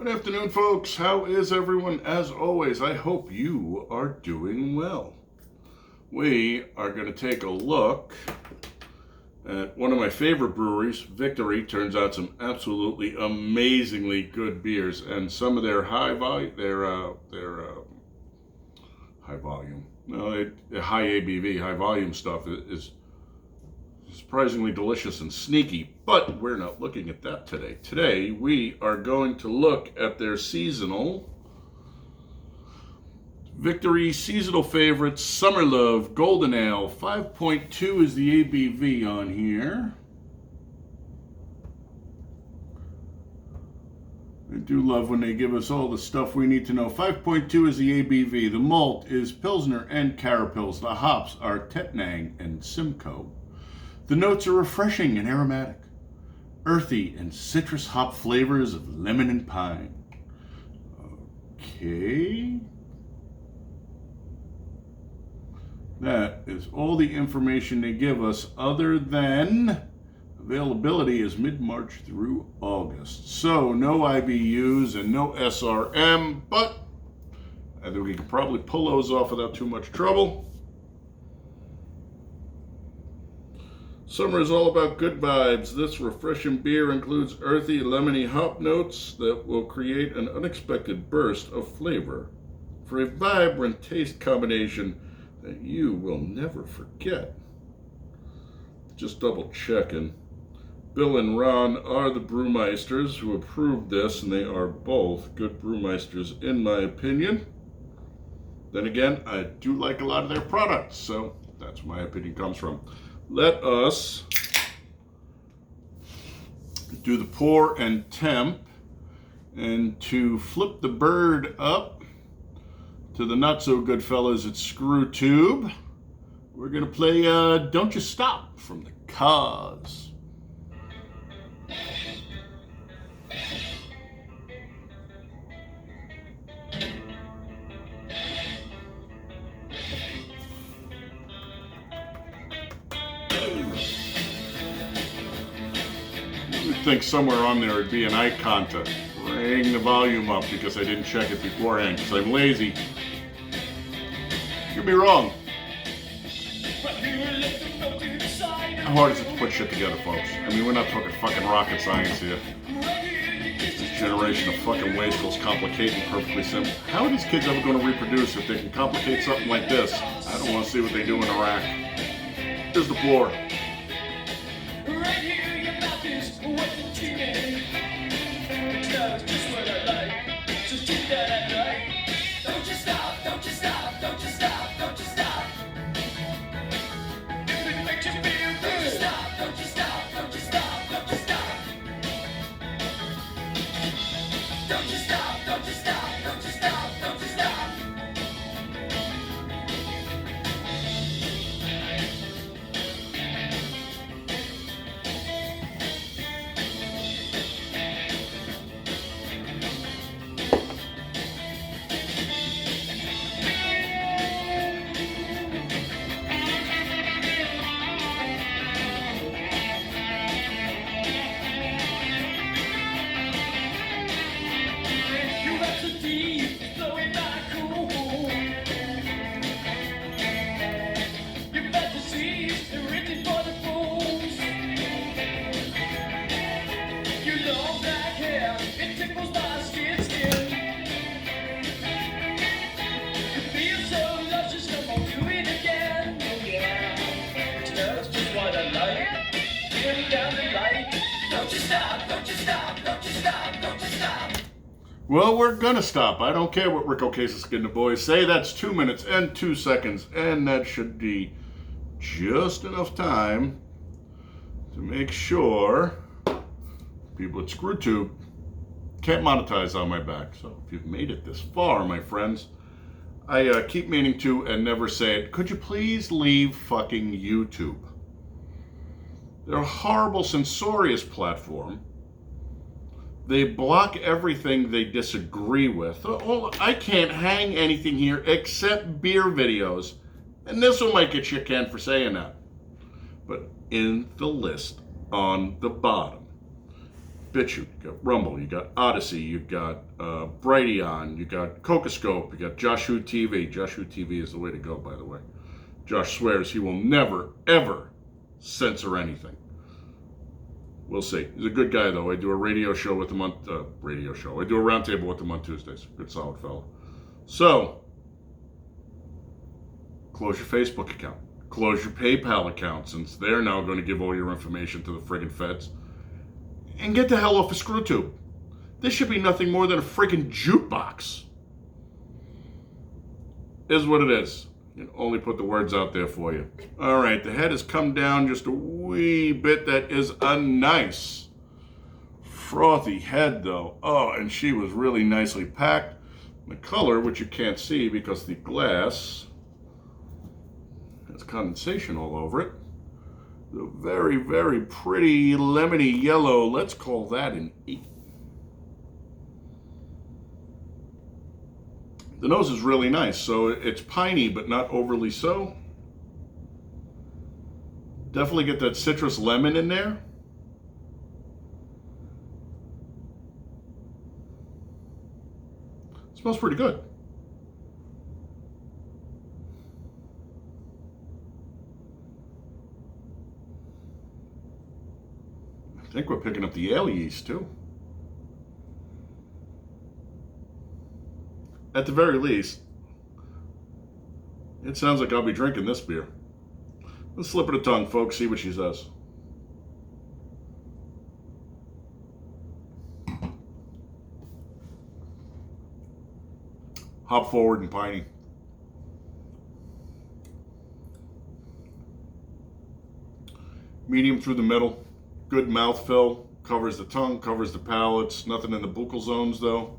Good afternoon, folks. How is everyone? As always, I hope you are doing well. We are going to take a look at one of my favorite breweries, Victory. Turns out some absolutely amazingly good beers, and some of their high ABV, high volume stuff is surprisingly delicious and sneaky, but we're not looking at that today. Today, we are going to look at their seasonal Victory Seasonal Favorites Summer Love Golden Ale. 5.2 is the ABV on here. I do love when they give us all the stuff we need to know. 5.2 is the ABV. The malt is Pilsner and Carapils. The hops are Tettnang and Simcoe. The notes are refreshing and aromatic, earthy and citrus hop flavors of lemon and pine. Okay. That is all the information they give us, other than availability is mid-March through August. So no IBUs and no SRM, but I think we can probably pull those off without too much trouble. Summer is all about good vibes. This refreshing beer includes earthy, lemony hop notes that will create an unexpected burst of flavor for a vibrant taste combination that you will never forget. Just double checking. Bill and Ron are the brewmeisters who approved this, and they are both good brewmeisters in my opinion. Then again, I do like a lot of their products, so that's where my opinion comes from. Let us do the pour and temp, and to flip the bird up to the not so good fellas at Screw Tube, we're gonna play Don't You Stop from the Cause. I think somewhere on there would be an icon to bring the volume up because I didn't check it beforehand because I'm lazy. You'd be wrong. How hard is it to put shit together, folks? I mean, we're not talking fucking rocket science here. This generation of fucking waste feels complicated and perfectly simple. How are these kids ever going to reproduce if they can complicate something like this? I don't want to see what they do in Iraq. Here's the floor. Well, we're gonna stop. I don't care what Rick O'Case's and the boys say. That's 2 minutes and 2 seconds, and that should be just enough time to make sure people at ScrewTube can't monetize on my back. So if you've made it this far, my friends, I keep meaning to and never say it. Could you please leave fucking YouTube? They're a horrible, censorious platform. They block everything they disagree with. I can't hang anything here except beer videos. And this one might get you canned for saying that. But in the list on the bottom BitChute, you got Rumble, you got Odyssey, you got Brighteon, you got Cocoscope, you got Josh Hoot TV. Josh Hoot TV is the way to go, by the way. Josh swears he will never, ever censor anything. We'll see. He's a good guy, though. I do a radio show with him on I do a roundtable with him on Tuesdays. Good, solid fellow. So, close your Facebook account. Close your PayPal account, since they're now going to give all your information to the friggin' feds. And get the hell off a screw tube. This should be nothing more than a friggin' jukebox. Is what it is. You can only put the words out there for you. All right, the head has come down just a wee bit. That is a nice frothy head, though. Oh, and she was really nicely packed. The color, which you can't see because the glass has condensation all over it. The very, very pretty lemony yellow. Let's call that an 8. The nose is really nice, so it's piney, but not overly so. Definitely get that citrus lemon in there. Smells pretty good. I think we're picking up the ale yeast too. At the very least, it sounds like I'll be drinking this beer. Let's slip it a tongue, folks, see what she says. Hop forward and piney. Medium through the middle. Good mouthfeel. Covers the tongue, covers the palates. Nothing in the buccal zones, though.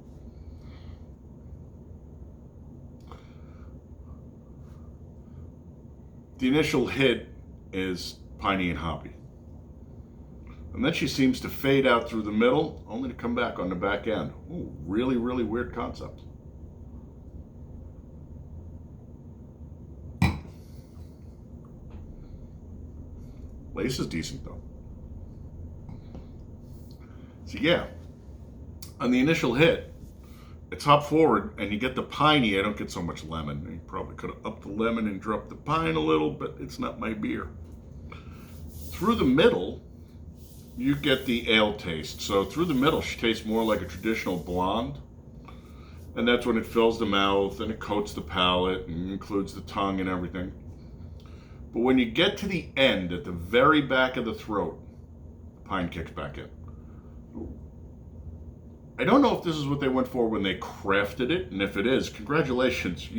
The initial hit is piney and hoppy. And then she seems to fade out through the middle, only to come back on the back end. Ooh, really, really weird concept. Lace is decent, though. So yeah, on the initial hit, it's hop forward, and you get the piney. I don't get so much lemon. You probably could have upped the lemon and dropped the pine a little, but it's not my beer. Through the middle, you get the ale taste. So through the middle, she tastes more like a traditional blonde. And that's when it fills the mouth, and it coats the palate, and includes the tongue and everything. But when you get to the end, at the very back of the throat, the pine kicks back in. I don't know if this is what they went for when they crafted it, and if it is, congratulations.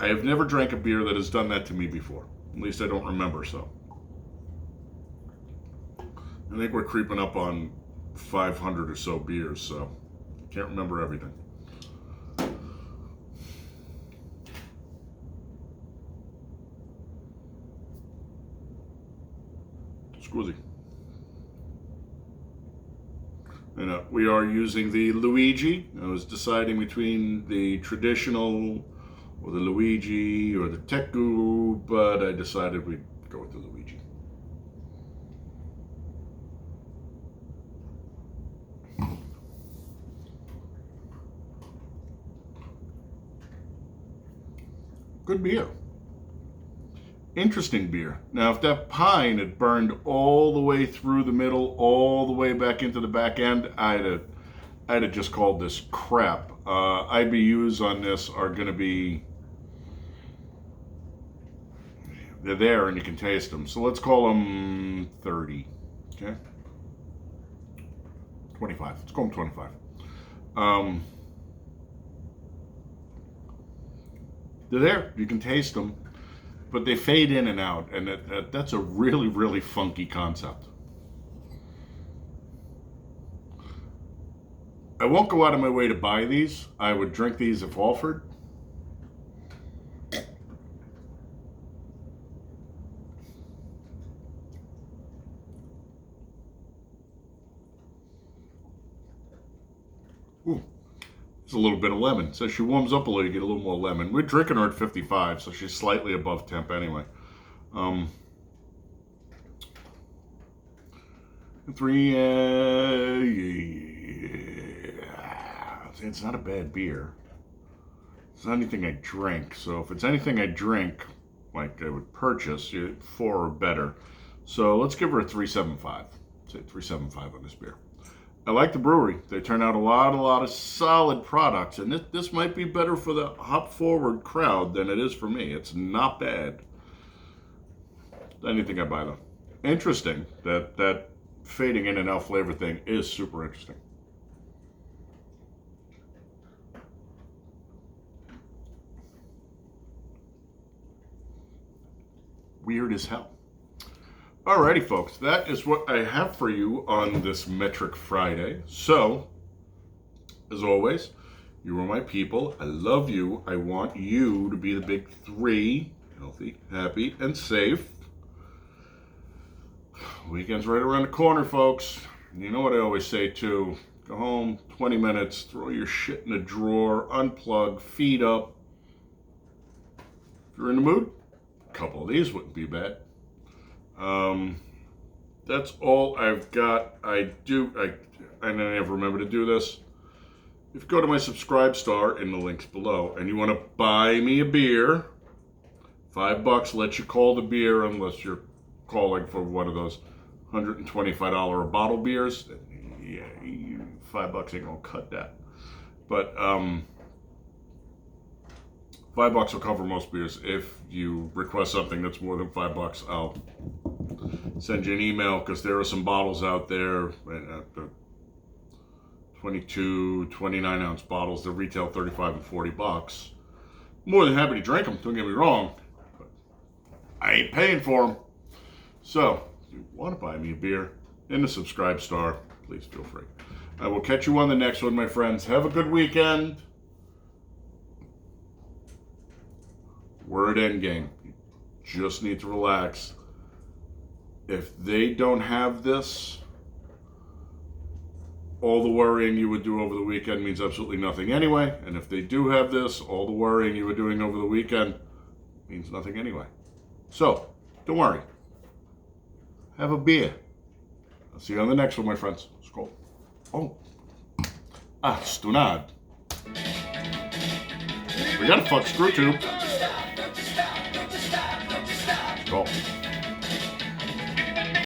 I have never drank a beer that has done that to me before. At least I don't remember, so. I think we're creeping up on 500 or so beers, so can't remember everything. Squizzy. And we are using the Luigi. I was deciding between the traditional or the Luigi or the Teku, but I decided we'd go with the Luigi. Good beer. Interesting beer. Now, if that pine had burned all the way through the middle, all the way back into the back end, I'd have just called this crap. IBUs on this are going to be, they're there and you can taste them. So let's call them 30. Okay, 25. Let's call them 25. They're there. You can taste them. But they fade in and out, and that's a really, really funky concept. I won't go out of my way to buy these. I would drink these if offered. Ooh. There's a little bit of lemon. So she warms up a little, you get a little more lemon. We're drinking her at 55, so she's slightly above temp anyway. And 3, it's not a bad beer. It's not anything I drink. So if it's anything I drink, like I would purchase, 4 or better. So let's give her a 3.75. Say 3.75 on this beer. I like the brewery. They turn out a lot of solid products, and this might be better for the hop-forward crowd than it is for me. It's not bad. Anything I buy, though. Interesting that fading in and out flavor thing is super interesting. Weird as hell. Alrighty, folks, that is what I have for you on this Metric Friday. So, as always, you are my people. I love you. I want you to be the big 3, healthy, happy, and safe. Weekend's right around the corner, folks. You know what I always say, too. Go home, 20 minutes, throw your shit in a drawer, unplug, feet up. If you're in the mood, a couple of these wouldn't be bad. That's all I've got. I never remember to do this. If you go to my subscribe star in the links below and you want to buy me a beer, $5 lets you call the beer unless you're calling for one of those $125 a bottle beers. Yeah, $5 ain't gonna cut that. But $5 will cover most beers. If you request something that's more than $5, I'll send you an email, because there are some bottles out there, the 22, 29 ounce bottles that retail $35 and $40. More than happy to drink them, don't get me wrong, but I ain't paying for them. So, if you want to buy me a beer in the subscribe star, please feel free. I will catch you on the next one, my friends. Have a good weekend. We're at endgame. You just need to relax. If they don't have this, all the worrying you would do over the weekend means absolutely nothing anyway. And if they do have this, all the worrying you were doing over the weekend means nothing anyway. So, don't worry. Have a beer. I'll see you on the next one, my friends. Skål. Oh. Stunad. We got a fuck screw tube.